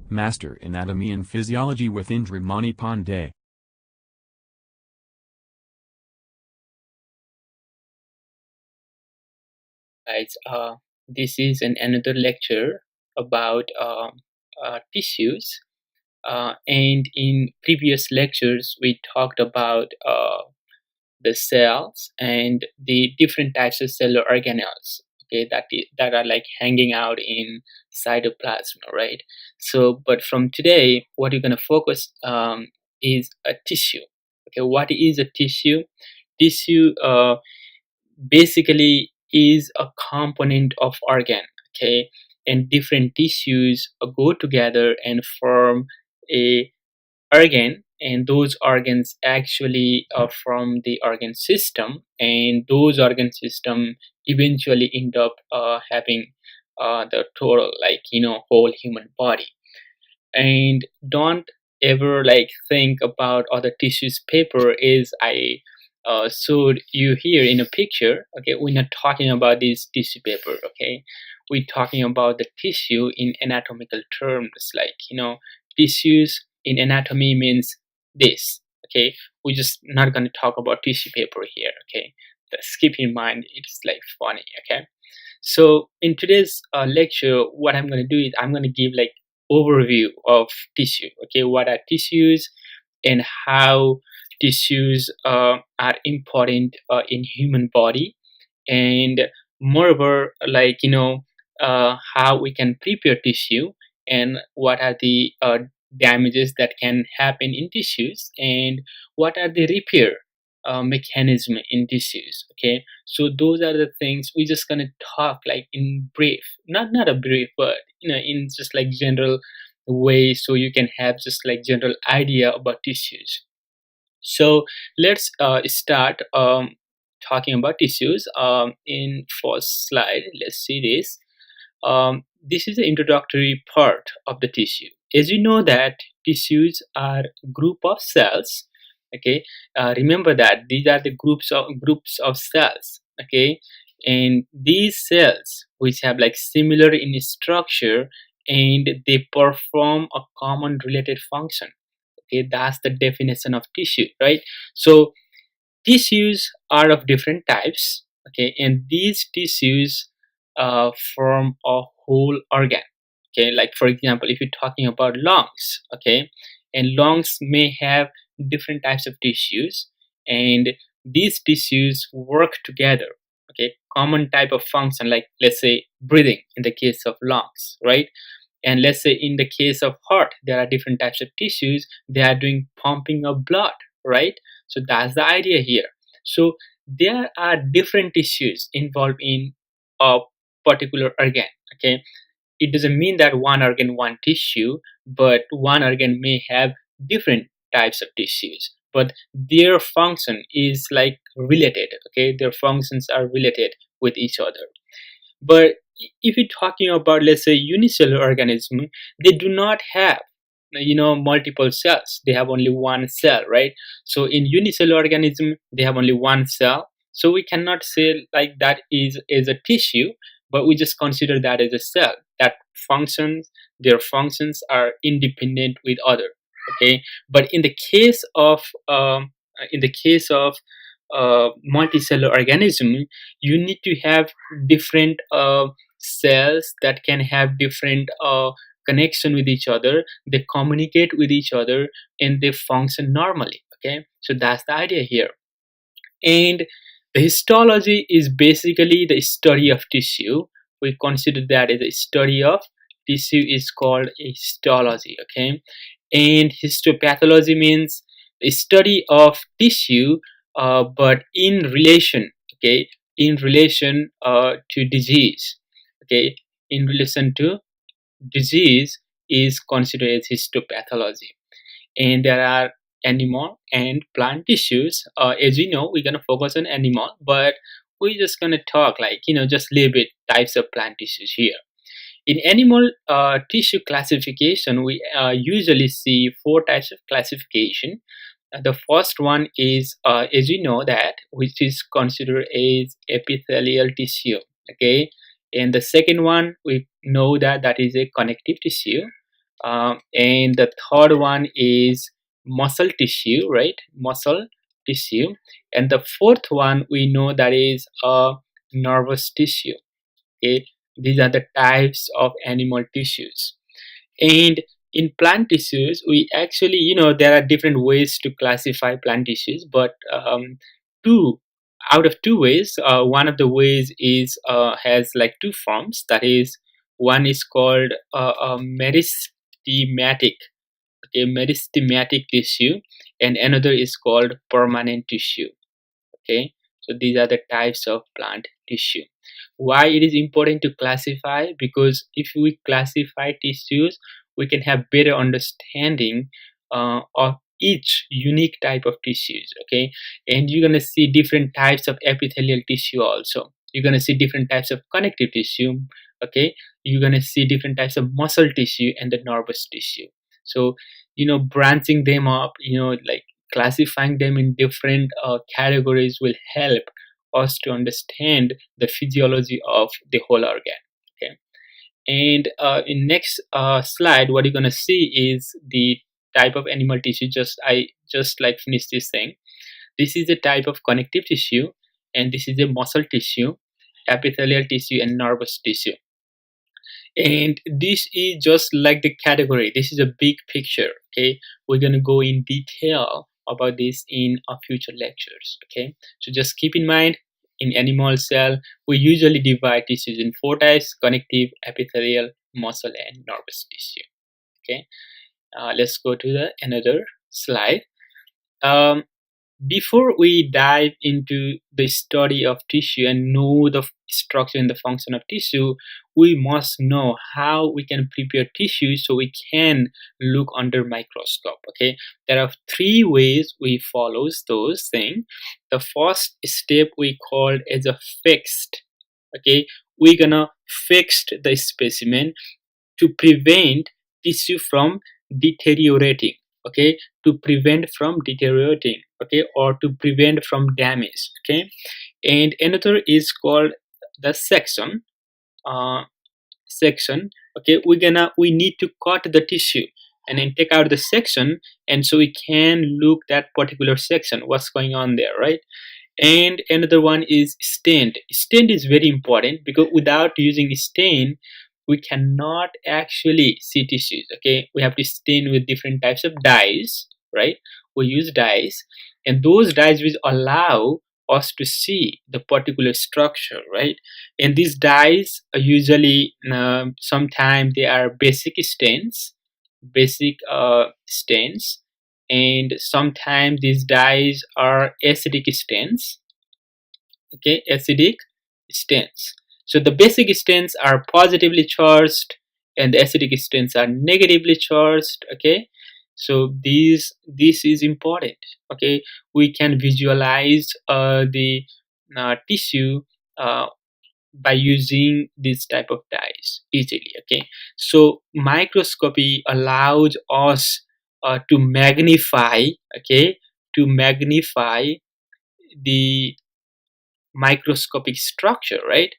Master Anatomy and Physiology with Indramani Pandey. Guys, this is another lecture about tissues. And in previous lectures, we talked about the cells and the different types of cellular organelles. Okay, that are like hanging out in cytoplasm, right? So, but from today, what you're gonna focus is a tissue. Okay, what is a tissue? Tissue basically is a component of organ, okay, and different tissues go together and form a organ, and those organs actually are from the organ system, and those organ system eventually end up having the total, like, whole human body. And don't ever like think about other tissues paper is I showed you here in a picture. Okay, we're not talking about this tissue paper. Okay, we're talking about the tissue in anatomical terms, like, tissues in anatomy means this. Okay, we're just not going to talk about tissue paper here. Okay, just keep in mind, it's like funny. Okay, so in today's lecture, what I'm going to do is I'm going to give like overview of tissue. Okay, what are tissues and how tissues are important in human body, and moreover, like, how we can prepare tissue, and what are the damages that can happen in tissues, and what are the repair mechanism in tissues. Okay, so those are the things we're just gonna talk like in brief, not a brief, but in just like general way, so you can have just like general idea about tissues. So let's start talking about tissues. In first slide, let's see this. This is the introductory part of the tissue. As you know that tissues are group of cells. Okay, remember that these are the groups of cells. Okay, and these cells which have like similar in structure, and they perform a common related function. Okay, that's the definition of tissue, right? So tissues are of different types. Okay, and these tissues form a whole organ. Okay, like for example, if you're talking about lungs, okay, and lungs may have different types of tissues, and these tissues work together. Okay, common type of function, like let's say breathing in the case of lungs, right? And let's say in the case of heart, there are different types of tissues, they are doing pumping of blood, right? So that's the idea here. So there are different tissues involved in a particular organ. Okay, it doesn't mean that one organ, one tissue, but one organ may have different types of tissues, but their function is like related. Okay, their functions are related with each other. But if you're talking about, let's say, unicellular organism, they do not have multiple cells, they have only one cell, right? So in unicellular organism, they have only one cell, so we cannot say like that is a tissue, but we just consider that as a cell that functions, their functions are independent with other. Okay, but in the case of multicellular organism, you need to have different cells that can have different connection with each other, they communicate with each other, and they function normally. Okay, so that's the idea here. And the histology is basically the study of tissue. We consider that as a study of tissue is called histology. Okay, and histopathology means the study of tissue, but in relation, okay, in relation to disease. Okay, in relation to disease is considered as histopathology. And there are animal and plant tissues. As we know, we're gonna focus on animal, but we're just gonna talk like, just little bit types of plant tissues here. In animal tissue classification, we usually see four types of classification. The first one is, as you know, that which is considered as epithelial tissue. Okay, and the second one we know that is a connective tissue. And the third one is muscle tissue, right? Muscle tissue. And the fourth one we know that is nervous tissue. Okay, these are the types of animal tissues. And in plant tissues, we actually, there are different ways to classify plant tissues, but two out of two ways, one of the ways is has like two forms. That is, one is called meristematic, okay, meristematic tissue, and another is called permanent tissue. Okay, so these are the types of plant tissue. Why it is important to classify? Because if we classify tissues, we can have better understanding of each unique type of tissues. Okay, and you're going to see different types of epithelial tissue also. You're going to see different types of connective tissue. Okay, you're going to see different types of muscle tissue and the nervous tissue. So branching them up, like classifying them in different categories will help us to understand the physiology of the whole organ. Okay, and in next slide, what you're gonna see is the type of animal tissue. I just like finished this thing. This is a type of connective tissue, and this is a muscle tissue, epithelial tissue, and nervous tissue. And this is just like the category. This is a big picture. Okay, we're gonna go in detail about this in our future lectures. Okay, so just keep in mind, in animal cell we usually divide tissues in four types: connective, epithelial, muscle, and nervous tissue. Okay, let's go to the another slide. um, before we dive into the study of tissue and know the structure and the function of tissue, we must know how we can prepare tissue so we can look under microscope. Okay, there are three ways we follow those things. The first step we called as a fixed. Okay, we're gonna fix the specimen to prevent tissue from deteriorating. Okay, to prevent from deteriorating, okay, or to prevent from damage. Okay, and another is called the section. uh, Section. Okay, we need to cut the tissue and then take out the section, and so we can look that particular section, what's going on there, right? And another one is stain. Stain is very important because without using stain we cannot actually see tissues. Okay, we have to stain with different types of dyes, right? We use dyes, and those dyes will allow us to see the particular structure, right? And these dyes are usually sometimes they are basic stains, basic stains, and sometimes these dyes are acidic stains. Okay, acidic stains. So the basic stains are positively charged and the acidic stains are negatively charged. Okay, so this is important. Okay, we can visualize the tissue by using this type of dyes easily. Okay, so microscopy allows us to magnify, okay, to magnify the microscopic structure, right?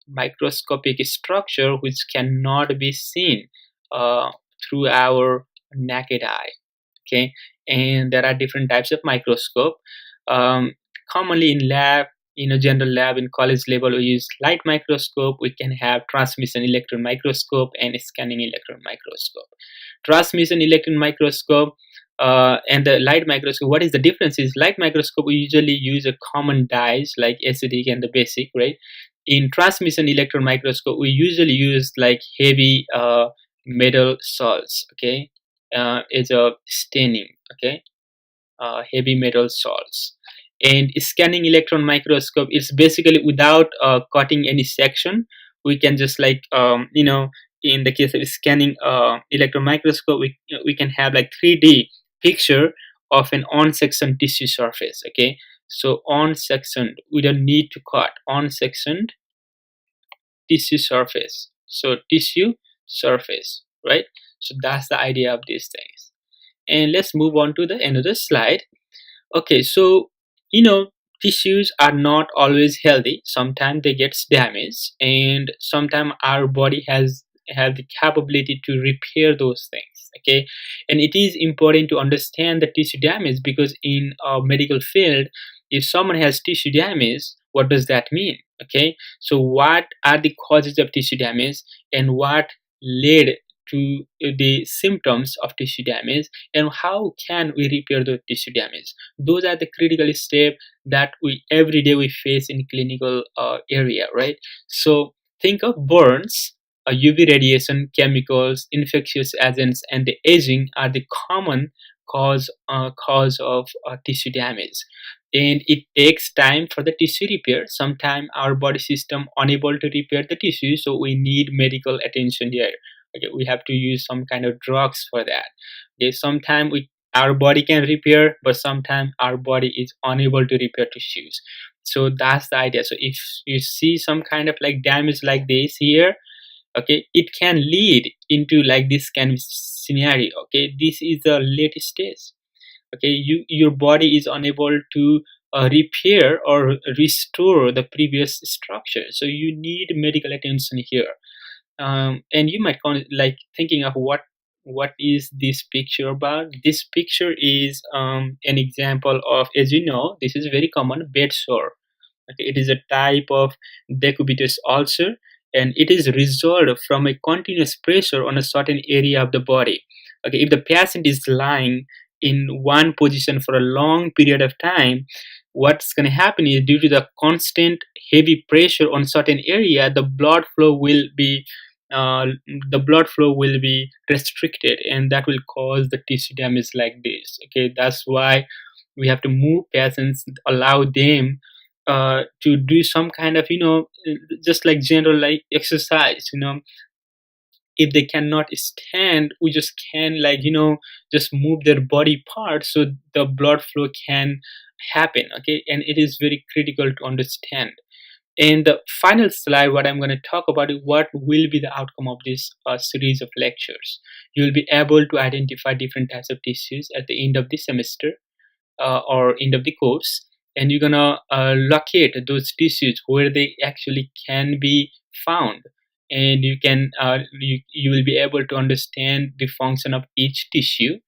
Microscopic structure which cannot be seen uh, through our naked eye. Okay, and there are different types of microscope. Commonly in lab, in a general lab, in college level, we use light microscope. We can have transmission electron microscope and scanning electron microscope. Transmission electron microscope and the light microscope, what is the difference is light microscope we usually use a common dyes like acidic and the basic, right? In transmission electron microscope we usually use like heavy metal salts, okay, as a staining. Okay, heavy metal salts. And scanning electron microscope is basically without cutting any section. We can just like in the case of scanning electron microscope, we can have like 3D picture of an on sectioned tissue surface. Okay, so on sectioned, we don't need to cut, on sectioned tissue surface. So tissue surface, right? So that's the idea of these things. And let's move on to the another slide. Okay, so tissues are not always healthy. Sometimes they get damaged, and sometimes our body has have the capability to repair those things. Okay, and it is important to understand the tissue damage, because in our medical field, if someone has tissue damage, what does that mean? Okay, so what are the causes of tissue damage, and what led to the symptoms of tissue damage, and how can we repair the tissue damage? Those are the critical steps that we every day we face in clinical area, right? So think of burns, UV radiation, chemicals, infectious agents, and the aging are the common cause of tissue damage. And it takes time for the tissue repair. Sometimes our body system unable to repair the tissue, so we need medical attention here. Okay, we have to use some kind of drugs for that. Okay, sometimes our body can repair, but sometimes our body is unable to repair tissues. So that's the idea. So if you see some kind of like damage like this here, okay, it can lead into like this kind of scenario. Okay, this is the late stage. Okay, your body is unable to repair or restore the previous structure, so you need medical attention here. And you might like thinking of what is this picture about. This picture is an example of, as you know, this is very common, bed sore. Okay, it is a type of decubitus ulcer, and it is resolved from a continuous pressure on a certain area of the body. Okay, if the patient is lying in one position for a long period of time, what's going to happen is, due to the constant heavy pressure on certain area, the blood flow will be restricted, and that will cause the tissue damage like this. Okay, that's why we have to move patients, allow them to do some kind of, just like general like exercise. If they cannot stand, we just can, like, just move their body parts so the blood flow can happen. Okay, and it is very critical to understand. And the final slide, what I'm going to talk about is what will be the outcome of this series of lectures. You will be able to identify different types of tissues at the end of the semester or end of the course, and you're gonna locate those tissues where they actually can be found, and you can you will be able to understand the function of each tissue,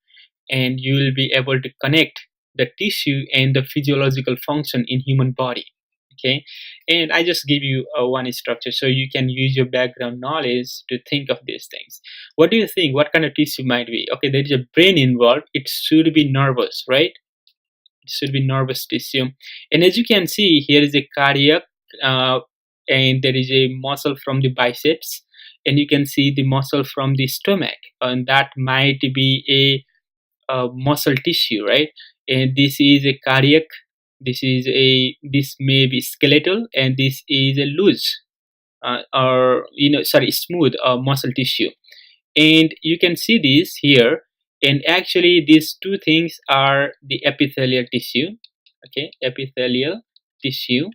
and you will be able to connect the tissue and the physiological function in human body. Okay, and I just give you one structure so you can use your background knowledge to think of these things. What do you think? What kind of tissue might be? Okay, there is a brain involved. It should be nervous, right? It should be nervous tissue. And as you can see, here is a cardiac, and there is a muscle from the biceps, and you can see the muscle from the stomach, and that might be a muscle tissue, right? And this is a cardiac, this may be skeletal, and this is a loose smooth muscle tissue. And you can see this here, and actually these two things are the epithelial tissue. Okay, epithelial tissue.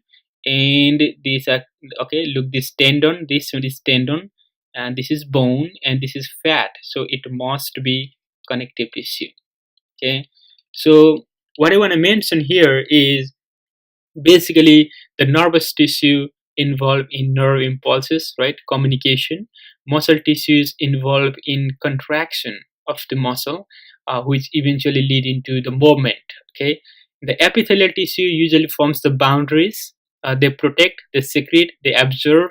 And these are, okay, look, this tendon, this one is tendon, and this is bone, and this is fat, so it must be connective tissue. Okay, so what I want to mention here is basically the nervous tissue involved in nerve impulses, right, communication. Muscle tissues involved in contraction of the muscle, which eventually lead into the movement. Okay, the epithelial tissue usually forms the boundaries. They protect, they secrete, they absorb,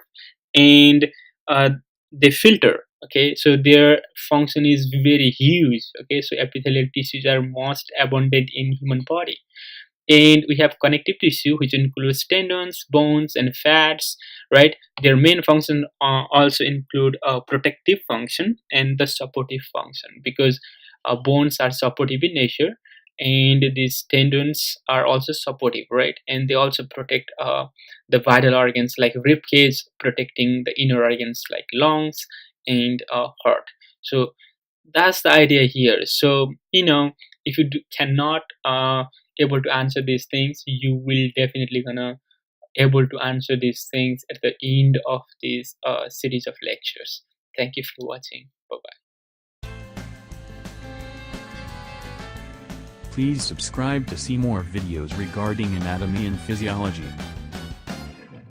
and they filter. Okay, so their function is very huge. Okay, so epithelial tissues are most abundant in human body. And we have connective tissue, which includes tendons, bones, and fats, right? Their main function also include a protective function and the supportive function, because bones are supportive in nature, and these tendons are also supportive, right? And they also protect the vital organs like rib cage, protecting the inner organs like lungs and heart. So that's the idea here. So if you cannot able to answer these things, you will definitely gonna able to answer these things at the end of this series of lectures. Thank you for watching. Bye-bye. Please subscribe to see more videos regarding anatomy and physiology.